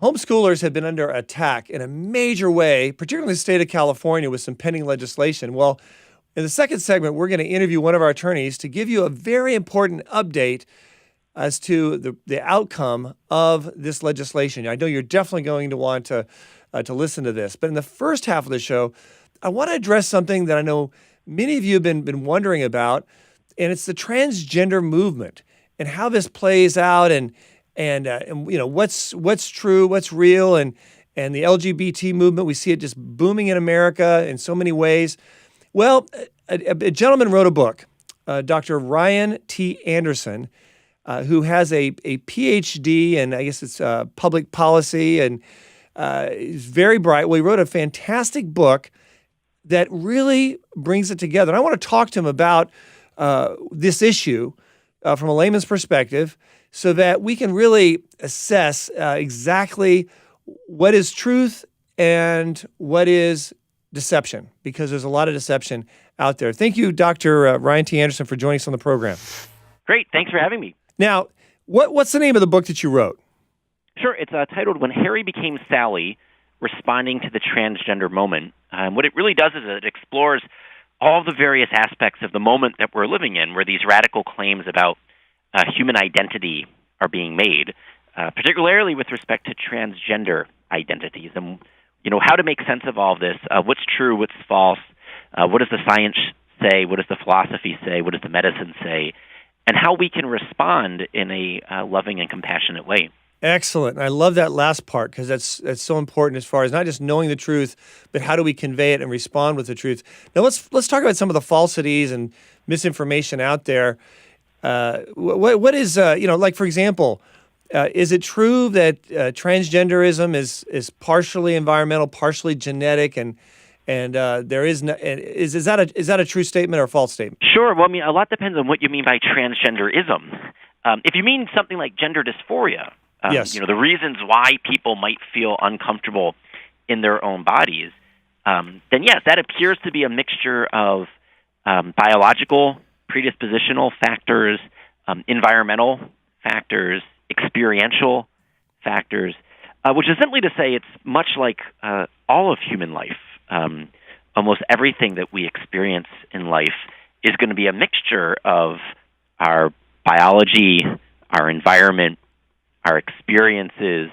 Homeschoolers have been under attack in a major way, particularly in the state of California with some pending legislation. Well, in the second segment, we're going to interview one of our attorneys to give you a very important update as to the outcome of this legislation. I know you're definitely going to want to listen to this. But in the first half of the show, I want to address something that I know many of you have been wondering about, and it's the transgender movement and how this plays out and you know what's true, what's real, and the LGBT movement. We see it just booming in America in so many ways. Well, a gentleman wrote a book, Dr. Ryan T. Anderson, who has a PhD, and I guess it's public policy, and he's very bright. Well, he wrote a fantastic book that really brings it together. And I want to talk to him about this issue from a layman's perspective, so that we can really assess exactly what is truth and what is deception, because there's a lot of deception out there. Thank you, Dr. Ryan T. Anderson, for joining us on the program. Great. Thanks for having me. Now, what's the name of the book that you wrote? Sure. It's titled When Harry Became Sally, Responding to the Transgender Moment. What it really does is it explores all the various aspects of the moment that we're living in, where these radical claims about human identity are being made, particularly with respect to transgender identities, and how to make sense of all of this. What's true, what's false, what does the science say, what does the philosophy say, what does the medicine say, and how we can respond in a loving and compassionate way. Excellent. I love that last part, because that's so important as far as not just knowing the truth, but how do we convey it and respond with the truth. Now let's talk about some of the falsities and misinformation out there. What is like, for example, is it true that transgenderism is partially environmental, partially genetic, and there is is that a true statement or a false statement? Sure. Well, I mean, a lot depends on what you mean by transgenderism. If you mean something like gender dysphoria, yes. The reasons why people might feel uncomfortable in their own bodies, then yes, that appears to be a mixture of biological, predispositional factors, environmental factors, experiential factors, which is simply to say it's much like all of human life. Almost everything that we experience in life is going to be a mixture of our biology, our environment, our experiences,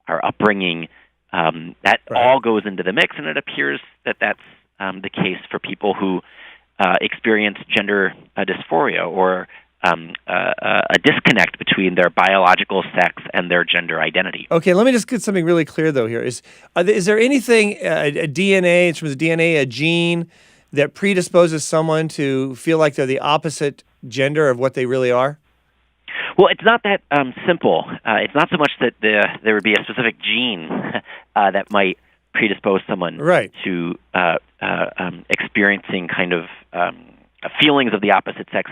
our upbringing. That all goes into the mix, and it appears that that's the case for people who experience gender dysphoria, or a disconnect between their biological sex and their gender identity. Okay, let me just get something really clear, though, here. Is there anything, a DNA, in terms of DNA, a gene, that predisposes someone to feel like they're the opposite gender of what they really are? Well, it's not that simple. It's not so much that there would be a specific gene that might predispose someone to experiencing kind of feelings of the opposite sex.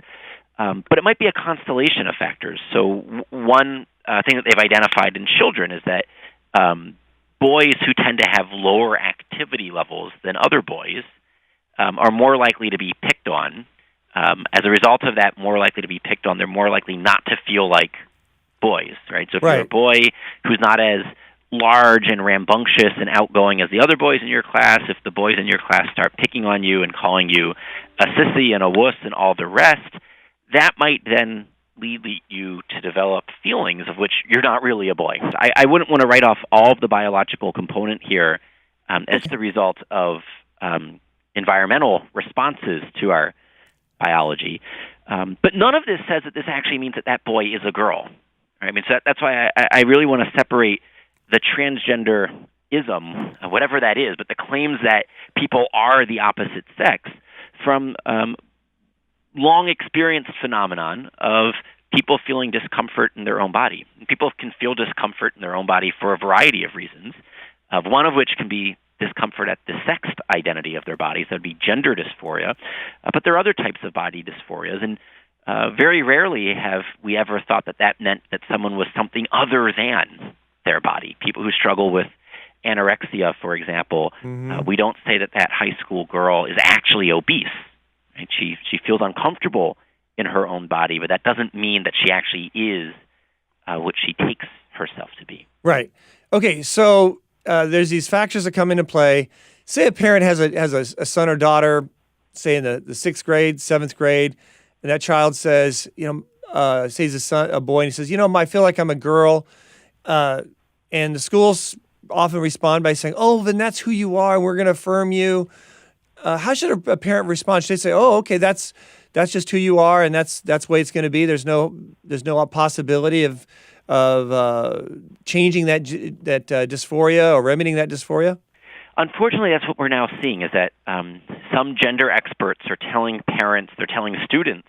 But it might be a constellation of factors. So one thing that they've identified in children is that boys who tend to have lower activity levels than other boys are more likely to be picked on. As a result of that, more likely to be picked on, they're more likely not to feel like boys, right? So if you're a boy who's not as large and rambunctious and outgoing as the other boys in your class, if the boys in your class start picking on you and calling you a sissy and a wuss and all the rest, that might then lead you to develop feelings of which you're not really a boy. I wouldn't want to write off all of the biological component here as the result of environmental responses to our biology. But none of this says that this actually means that boy is a girl. Right? I mean, so that's why I really want to separate the transgenderism, whatever that is, but the claims that people are the opposite sex, from long experienced phenomenon of people feeling discomfort in their own body. People can feel discomfort in their own body for a variety of reasons, one of which can be discomfort at the sex identity of their bodies. That would be gender dysphoria. But there are other types of body dysphorias, and very rarely have we ever thought that meant that someone was something other than their body. People who struggle with anorexia, for example, we don't say that high school girl is actually obese. Right? She feels uncomfortable in her own body, but that doesn't mean that she actually is what she takes herself to be. Right. Okay, so there's these factors that come into play. Say a parent has a son or daughter, say in the sixth grade, seventh grade, and that child says, say he's a boy, and he says, I feel like I'm a girl, and the schools often respond by saying, "Oh, then that's who you are, and we're going to affirm you." How should a parent respond? Should they say, "Oh, okay, that's just who you are, and that's the way it's going to be. There's no possibility of changing that dysphoria or remedying that dysphoria"? Unfortunately, that's what we're now seeing, is that some gender experts are telling parents, they're telling students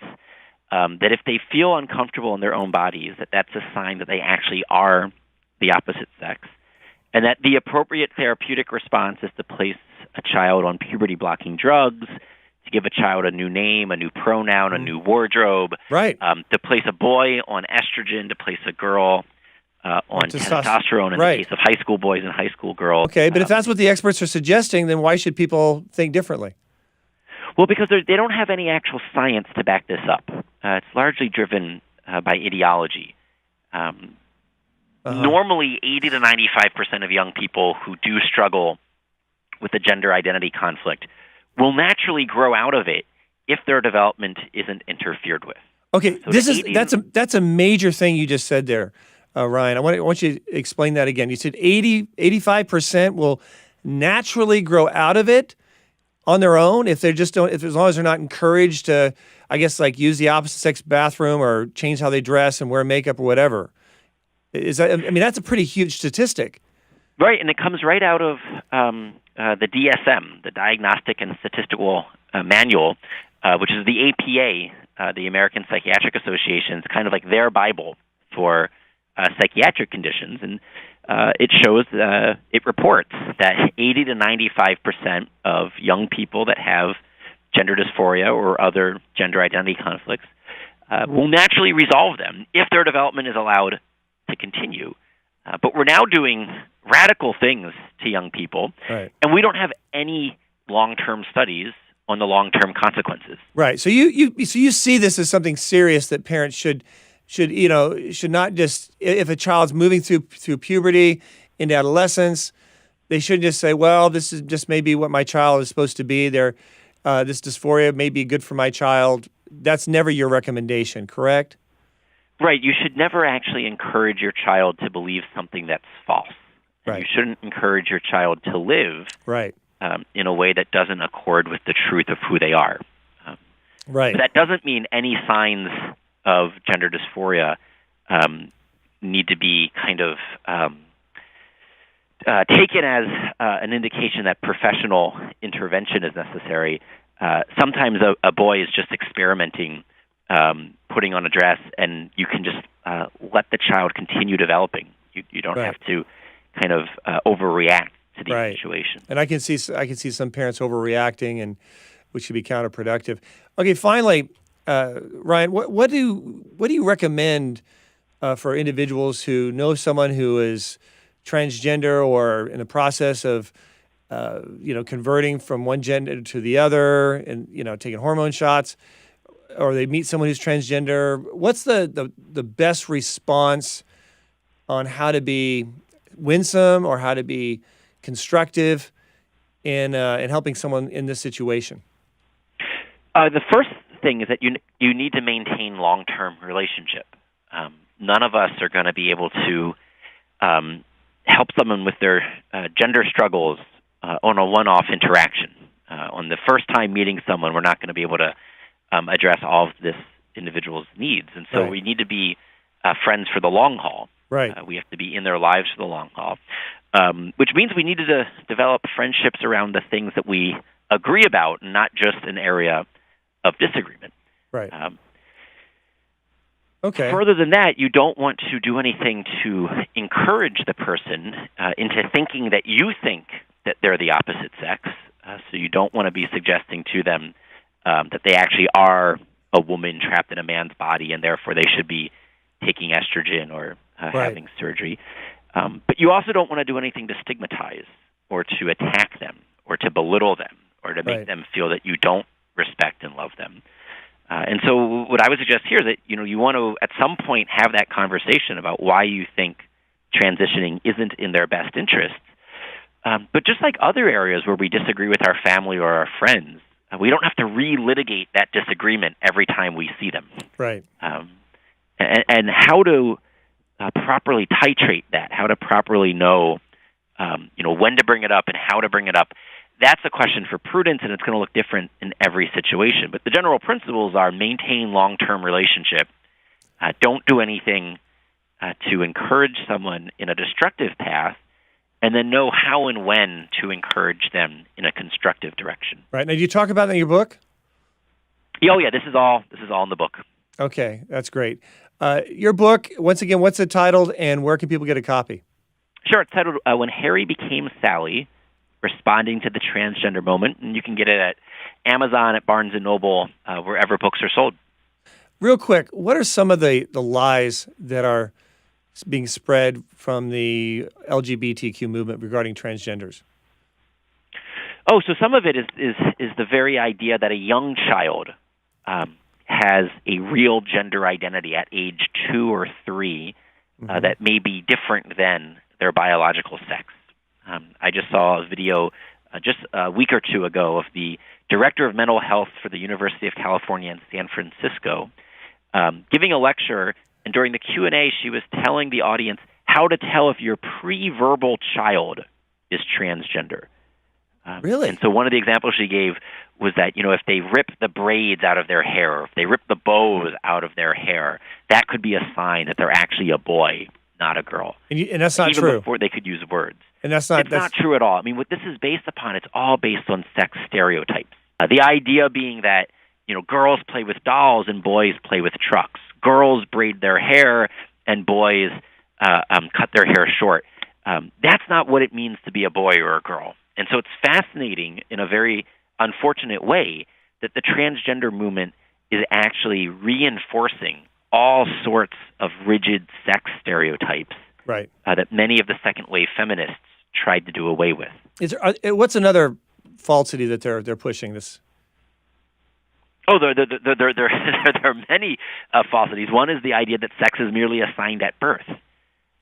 that if they feel uncomfortable in their own bodies, that's a sign that they actually are the opposite sex, and that the appropriate therapeutic response is to place a child on puberty-blocking drugs, to give a child a new name, a new pronoun, a new wardrobe, right? To place a boy on estrogen, to place a girl on testosterone in the case of high school boys and high school girls. Okay, but if that's what the experts are suggesting, then why should people think differently? Well, because they don't have any actual science to back this up. It's largely driven by ideology. Normally, 80 to 95% of young people who do struggle with a gender identity conflict will naturally grow out of it if their development isn't interfered with. Okay, so that's a major thing you just said there, Ryan. I want you to explain that again. You said 85% will naturally grow out of it on their own if they just don't, if as long as they're not encouraged to, I guess, like use the opposite sex bathroom or change how they dress and wear makeup or whatever. That's a pretty huge statistic. Right, and it comes right out of the DSM, the Diagnostic and Statistical Manual, which is the APA, the American Psychiatric Association's kind of like their Bible for psychiatric conditions, and it reports that 80 to 95% of young people that have gender dysphoria or other gender identity conflicts will naturally resolve them if their development is allowed to continue. But we're now doing radical things to young people, right, and we don't have any long-term studies on the long-term consequences. Right. So you see this as something serious that parents should not just, if a child's moving through puberty into adolescence, they shouldn't just say, well, this is just maybe what my child is supposed to be. This dysphoria may be good for my child. That's never your recommendation, correct? Right. You should never actually encourage your child to believe something that's false. Right. You shouldn't encourage your child to live right. In a way that doesn't accord with the truth of who they are. Right. But that doesn't mean any signs of gender dysphoria need to be kind of taken as an indication that professional intervention is necessary. Sometimes a boy is just experimenting, putting on a dress, and you can just let the child continue developing. You don't right. have to kind of overreact to the right. situation. And I can see some parents overreacting, and which could be counterproductive. Okay, finally, Ryan, what do you recommend for individuals who know someone who is transgender or in the process of converting from one gender to the other, and taking hormone shots, or they meet someone who's transgender? What's the best response on how to be winsome or how to be constructive in helping someone in this situation? The first thing is that you need to maintain long-term relationship. None of us are going to be able to help someone with their gender struggles on a one-off interaction. On the first time meeting someone, we're not going to be able to address all of this individual's needs. And so right. we need to be friends for the long haul. Right. We have to be in their lives for the long haul, which means we need to develop friendships around the things that we agree about, not just an area of disagreement. Right. Okay. Further than that, you don't want to do anything to encourage the person into thinking that you think that they're the opposite sex. So you don't want to be suggesting to them that they actually are a woman trapped in a man's body and therefore they should be taking estrogen or right. having surgery. But you also don't want to do anything to stigmatize or to attack them or to belittle them or to make right. them feel that you don't respect and love them. And so what I would suggest here is that you want to at some point have that conversation about why you think transitioning isn't in their best interests. But just like other areas where we disagree with our family or our friends, we don't have to relitigate that disagreement every time we see them. Right. And how to properly titrate that, how to properly know, when to bring it up and how to bring it up. That's a question for prudence, and it's going to look different in every situation. But the general principles are maintain long-term relationship. Don't do anything to encourage someone in a destructive path, and then know how and when to encourage them in a constructive direction. Right. Now, do you talk about that in your book? Oh, yeah. This is all in the book. Okay, that's great. Your book, once again, what's it titled, and where can people get a copy? Sure. It's titled When Harry Became Sally, Responding to the Transgender Moment, and you can get it at Amazon, at Barnes & Noble, wherever books are sold. Real quick, what are some of the lies that are being spread from the LGBTQ movement regarding transgenders? Oh, so some of it is the very idea that a young child has a real gender identity at age 2 or 3 that may be different than their biological sex. I just saw a video just a week or two ago of the director of mental health for the University of California in San Francisco giving a lecture, and during the Q&A, she was telling the audience how to tell if your pre-verbal child is transgender. Really? And so one of the examples she gave was that, if they rip the braids out of their hair, or if they rip the bows out of their hair, that could be a sign that they're actually a boy, not a girl. And that's not even true. Before they could use words. And that's not true at all. I mean, what this is based upon, it's all based on sex stereotypes. The idea being that, girls play with dolls and boys play with trucks. Girls braid their hair and boys cut their hair short. That's not what it means to be a boy or a girl. And so it's fascinating in a very unfortunate way that the transgender movement is actually reinforcing all sorts of rigid sex stereotypes right. That many of the second-wave feminists tried to do away with. What's another falsity that they're pushing this? Oh, there are many falsities. One is the idea that sex is merely assigned at birth.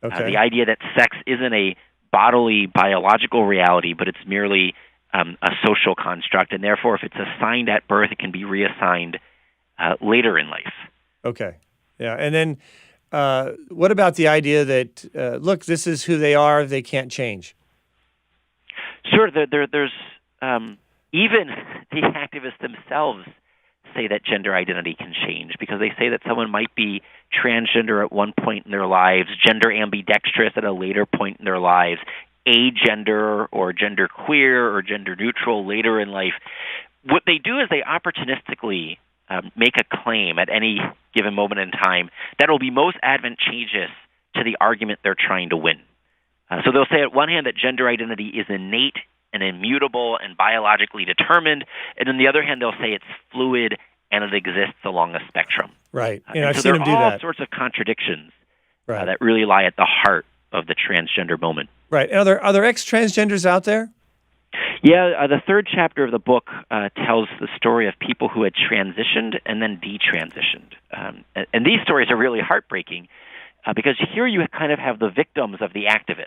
Okay. The idea that sex isn't a bodily, biological reality, but it's merely a social construct, and therefore, if it's assigned at birth, it can be reassigned later in life. Okay. Yeah, and then what about the idea that, look, this is who they are, they can't change? Sure, there's even the activists themselves say that gender identity can change because they say that someone might be transgender at one point in their lives, gender ambidextrous at a later point in their lives, agender or gender queer or gender neutral later in life. What they do is they opportunistically make a claim at any given moment in time that will be most advantageous to the argument they're trying to win. So they'll say at one hand that gender identity is innate and immutable and biologically determined, and on the other hand they'll say it's fluid and it exists along a spectrum. Right. I've seen them do that. There are all sorts of contradictions that really lie at the heart of the transgender moment. Right. And are there ex-transgenders out there? Yeah, the third chapter of the book tells the story of people who had transitioned and then detransitioned. And these stories are really heartbreaking because here you kind of have the victims of the activists.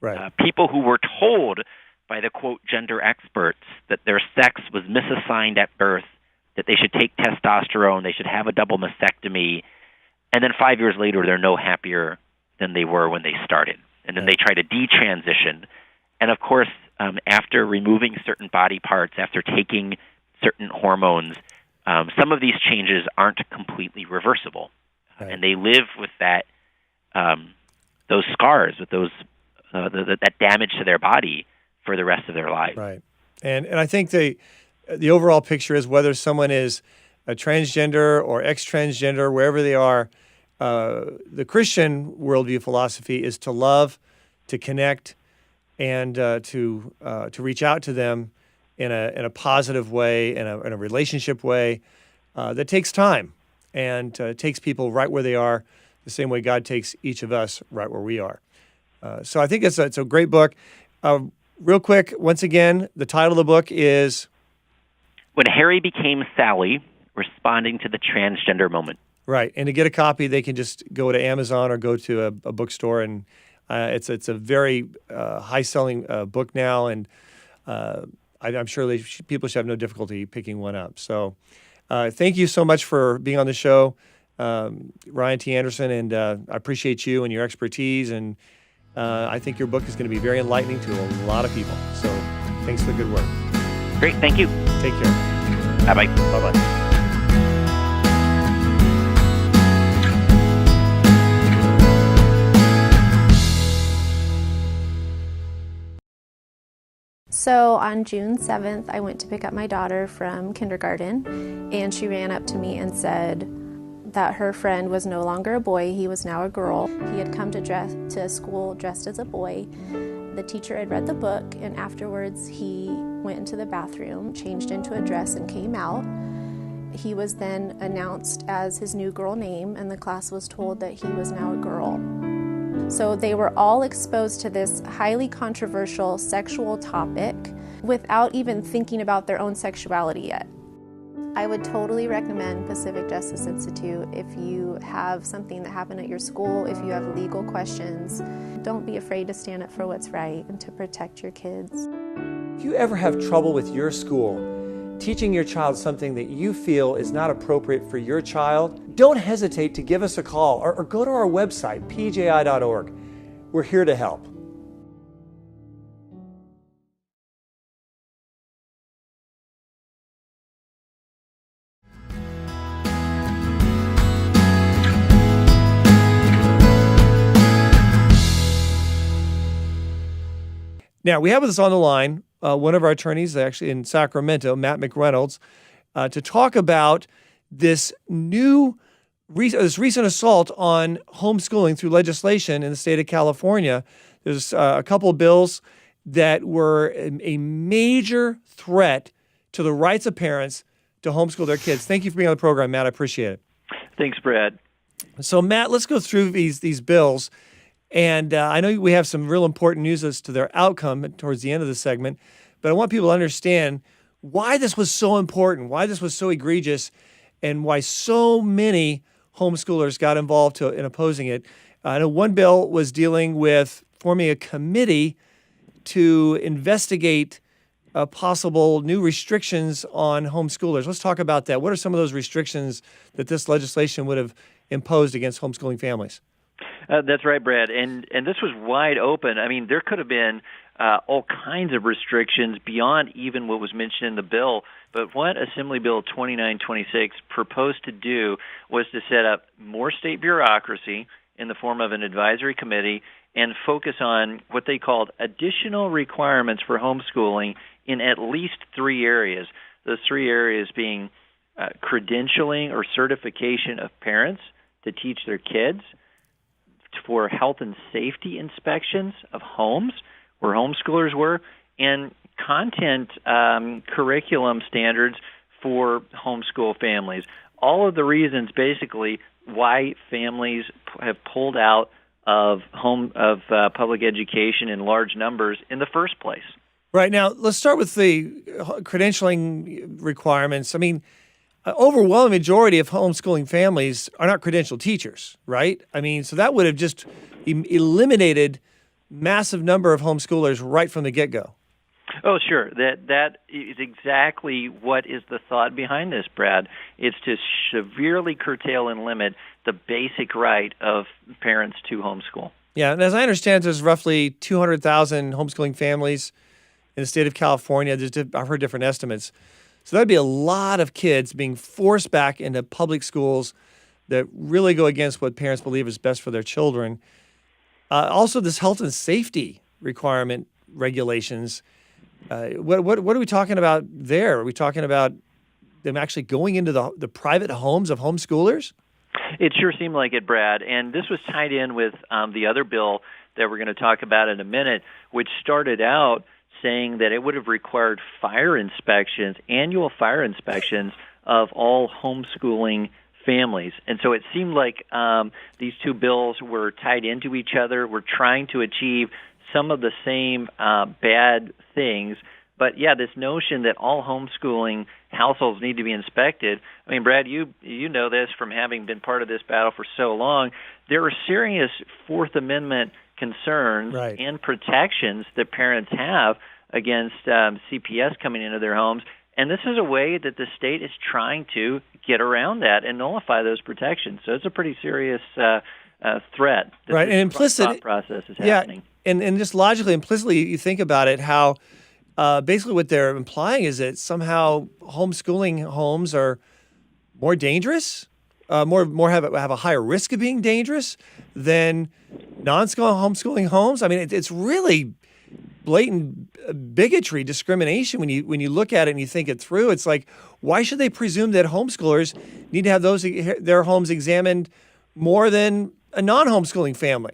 Right. People who were told by the, quote, gender experts that their sex was misassigned at birth, that they should take testosterone, they should have a double mastectomy, and then 5 years later they're no happier than they were when they started. And then they try to detransition. And of course, after removing certain body parts, after taking certain hormones, some of these changes aren't completely reversible. Right. And they live with that, those scars, with those that damage to their body for the rest of their lives. Right. And I think the overall picture is whether someone is a transgender or ex-transgender, wherever they are, the Christian worldview philosophy is to love, to connect, and to reach out to them in a positive way, in a relationship way that takes time and takes people right where they are, the same way God takes each of us right where we are. So I think it's a great book. Real quick, once again, the title of the book is When Harry Became Sally, Responding to the Transgender Moment. Right. And to get a copy, they can just go to Amazon or go to a bookstore and It's a very high-selling book now, and I'm sure people should have no difficulty picking one up. So thank you so much for being on the show, Ryan T. Anderson, and I appreciate you and your expertise, and I think your book is going to be very enlightening to a lot of people. So thanks for the good work. Great. Thank you. Take care. Bye-bye. Bye-bye. So on June 7th, I went to pick up my daughter from kindergarten, and she ran up to me and said that her friend was no longer a boy, he was now a girl. He had come to school dressed as a boy. The teacher had read the book, and afterwards he went into the bathroom, changed into a dress, and came out. He was then announced as his new girl name, and the class was told that he was now a girl. So they were all exposed to this highly controversial sexual topic without even thinking about their own sexuality yet. I would totally recommend Pacific Justice Institute if you have something that happened at your school, if you have legal questions. Don't be afraid to stand up for what's right and to protect your kids. If you ever have trouble with your school, teaching your child something that you feel is not appropriate for your child, don't hesitate to give us a call or go to our website, pji.org. We're here to help. Now, we have with us on the line one of our attorneys, actually in Sacramento, Matt McReynolds, to talk about this recent assault on homeschooling through legislation in the state of California. There's a couple of bills that were a major threat to the rights of parents to homeschool their kids. Thank you for being on the program, Matt. I appreciate it. Thanks, Brad. So, Matt, let's go through these bills. And I know we have some real important news as to their outcome towards the end of the segment, but I want people to understand why this was so important, why this was so egregious, and why so many homeschoolers got involved in opposing it. I know one bill was dealing with forming a committee to investigate possible new restrictions on homeschoolers. Let's talk about that. What are some of those restrictions that this legislation would have imposed against homeschooling families? That's right, Brad. And this was wide open. I mean, there could have been all kinds of restrictions beyond even what was mentioned in the bill. But what Assembly Bill 2926 proposed to do was to set up more state bureaucracy in the form of an advisory committee and focus on what they called additional requirements for homeschooling in at least three areas. Those three areas being credentialing or certification of parents to teach their kids, for health and safety inspections of homes where homeschoolers were, and content curriculum standards for homeschool families. All of the reasons, basically, why families have pulled out of public education in large numbers in the first place. Right. Now, let's start with the credentialing requirements. I mean, overwhelming majority of homeschooling families are not credentialed teachers, right? I mean, so that would have just eliminated massive number of homeschoolers right from the get-go. Oh, sure. That is exactly what is the thought behind this, Brad. It's to severely curtail and limit the basic right of parents to homeschool. Yeah, and as I understand, there's roughly 200,000 homeschooling families in the state of California. I've heard different estimates. So that'd be a lot of kids being forced back into public schools that really go against what parents believe is best for their children. Also, this health and safety requirement regulations. What are we talking about there? Are we talking about them actually going into the private homes of homeschoolers? It sure seemed like it, Brad. And this was tied in with the other bill that we're going to talk about in a minute, which started out saying that it would have required annual fire inspections of all homeschooling families. And so it seemed like these two bills were tied into each other, were trying to achieve some of the same bad things. But yeah, this notion that all homeschooling households need to be inspected. I mean, Brad, you know this from having been part of this battle for so long. There are serious Fourth Amendment concerns Right. and protections that parents have against CPS coming into their homes. And this is a way that the state is trying to get around that and nullify those protections. So it's a pretty serious threat. That Right, this and implicit thought process is happening. and just logically, implicitly, you think about it, how basically what they're implying is that somehow homeschooling homes are more dangerous, more have a higher risk of being dangerous than homeschooling homes. I mean, it's really blatant bigotry, discrimination when you look at it and you think it through. It's like, why should they presume that homeschoolers need to have their homes examined more than a non-homeschooling family?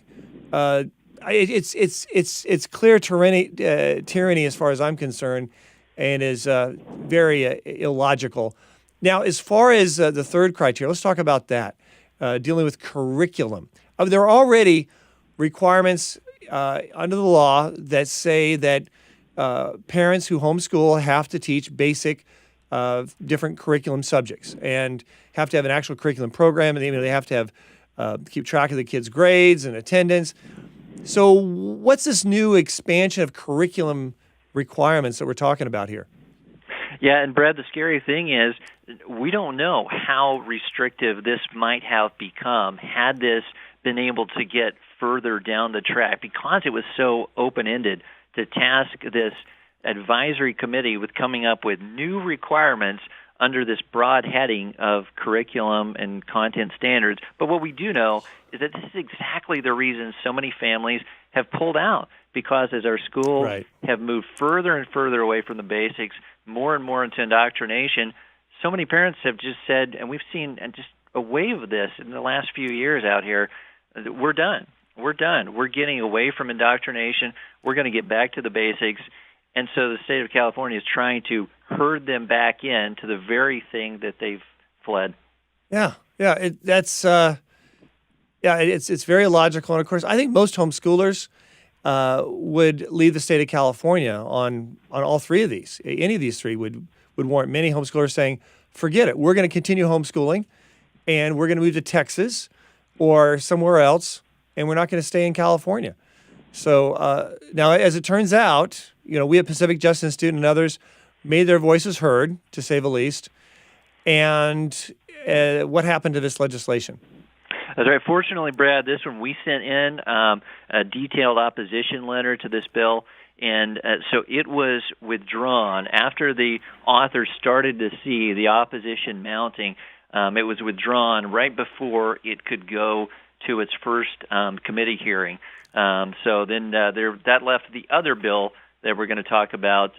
It's clear tyranny as far as I'm concerned, and is very illogical. Now, as far as the third criteria, let's talk about that, dealing with curriculum. There are already requirements under the law that say that parents who homeschool have to teach basic different curriculum subjects and have to have an actual curriculum program, and they have to have keep track of the kids' grades and attendance. So what's this new expansion of curriculum requirements that we're talking about here? Yeah, and Brad, the scary thing is we don't know how restrictive this might have become had this been able to get further down the track, because it was so open-ended to task this advisory committee with coming up with new requirements under this broad heading of curriculum and content standards. But what we do know is that this is exactly the reason so many families have pulled out, because as our schools have moved further and further away from the basics, more and more into indoctrination, so many parents have just said, and we've seen just a wave of this in the last few years out here, we're done. We're done. We're getting away from indoctrination. We're going to get back to the basics. And so the state of California is trying to herd them back in to the very thing that they've fled. It's very illogical. And of course, I think most homeschoolers would leave the state of California on all three of these. Any of these three would warrant many homeschoolers saying, forget it. We're going to continue homeschooling, and we're going to move to Texas or somewhere else, and we're not going to stay in California. So now, as it turns out, we at Pacific Justice Institute and others made their voices heard, to say the least. And what happened to this legislation? That's right. Fortunately, Brad, this one we sent in a detailed opposition letter to this bill, and so it was withdrawn after the authors started to see the opposition mounting. It was withdrawn right before it could go to its first committee hearing. So then that left the other bill that we're going to talk about,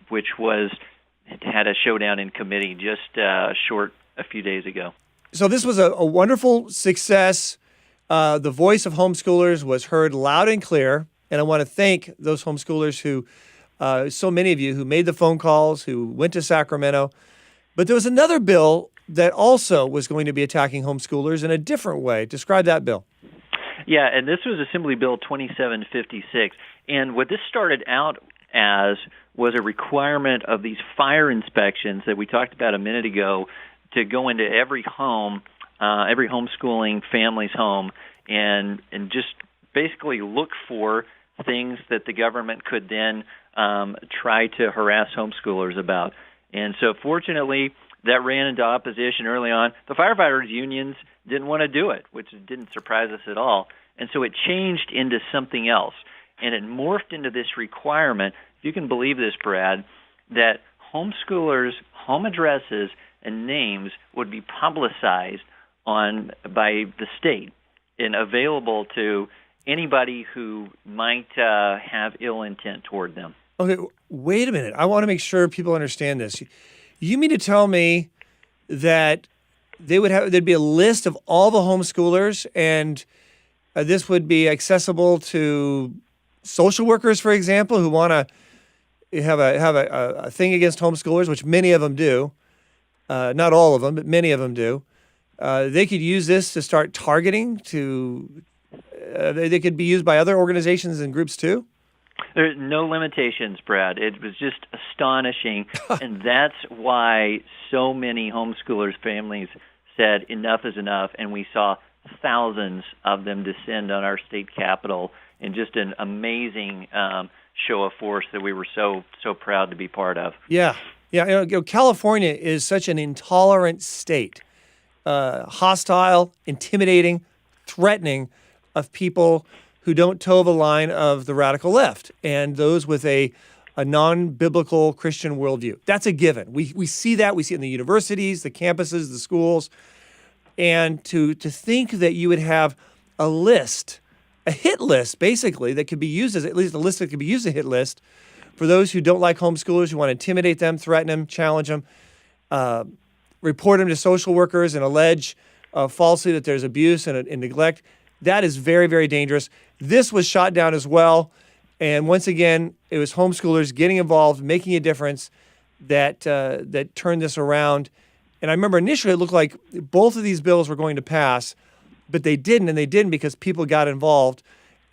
which had a showdown in committee just a few days ago. So this was a wonderful success. The voice of homeschoolers was heard loud and clear, and I want to thank those homeschoolers who, so many of you who made the phone calls, who went to Sacramento. But there was another bill that also was going to be attacking homeschoolers in a different way. Describe that bill. Yeah, and this was Assembly Bill 2756. And what this started out as was a requirement of these fire inspections that we talked about a minute ago to go into every home, every homeschooling family's home, and just basically look for things that the government could then try to harass homeschoolers about. And so fortunately, that ran into opposition early on. The firefighters' unions didn't want to do it, which didn't surprise us at all. And so it changed into something else. And it morphed into this requirement, if you can believe this, Brad, that homeschoolers' home addresses and names would be publicized by the state and available to anybody who might have ill intent toward them. Okay, wait a minute. I want to make sure people understand this. You mean to tell me that there'd be a list of all the homeschoolers, and this would be accessible to social workers, for example, who want to have a thing against homeschoolers, which many of them do. Not all of them, but many of them do. They could use this to start targeting. They could be used by other organizations and groups too. There's no limitations, Brad. It was just astonishing, and that's why so many homeschoolers' families said enough is enough, and we saw thousands of them descend on our state capitol in just an amazing show of force that we were so proud to be part of. Yeah. California is such an intolerant state, hostile, intimidating, threatening of people who don't toe the line of the radical left and those with a non-biblical Christian worldview. That's a given. We see that. We see it in the universities, the campuses, the schools. And to think that you would have a list, a hit list, basically, that could be used as, at least a list that could be used as a hit list for those who don't like homeschoolers, who want to intimidate them, threaten them, challenge them, report them to social workers and allege falsely that there's abuse and neglect. That is very, very dangerous. This was shot down as well. And once again, it was homeschoolers getting involved, making a difference that turned this around. And I remember initially it looked like both of these bills were going to pass, but they didn't. And they didn't because people got involved.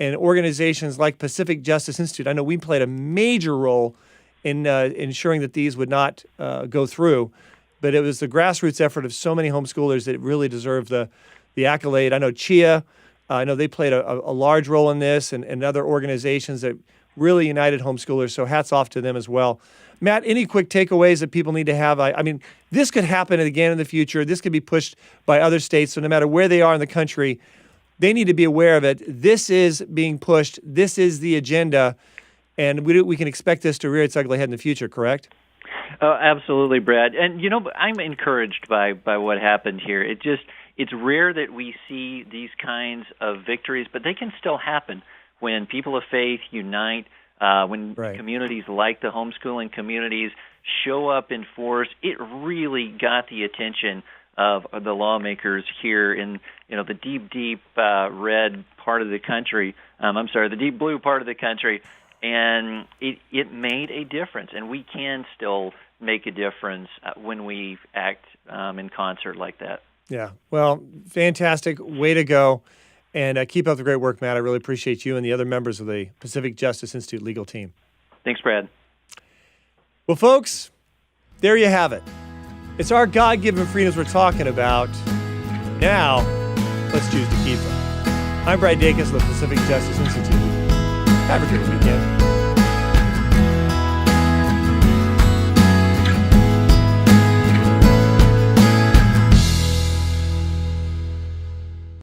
And organizations like Pacific Justice Institute, I know we played a major role in ensuring that these would not go through. But it was the grassroots effort of so many homeschoolers that really deserve the accolade. I know CHIA, I know they played a large role in this, and other organizations that really united homeschoolers. So hats off to them as well. Matt, any quick takeaways that people need to have? I mean, this could happen again in the future. This could be pushed by other states. So no matter where they are in the country, they need to be aware of it. This is being pushed. This is the agenda. And we can expect this to rear its ugly head in the future, correct? Absolutely, Brad. And, I'm encouraged by what happened here. It's rare that we see these kinds of victories, but they can still happen when people of faith unite, when communities like the homeschooling communities show up in force. It really got the attention of the lawmakers here in the deep red part of the country. The deep blue part of the country, and it made a difference. And we can still make a difference when we act in concert like that. Yeah, well, fantastic. Way to go. And keep up the great work, Matt. I really appreciate you and the other members of the Pacific Justice Institute legal team. Thanks, Brad. Well, folks, there you have it. It's our God-given freedoms we're talking about. Now, let's choose to keep them. I'm Brad Dacus of the Pacific Justice Institute. Have a great weekend.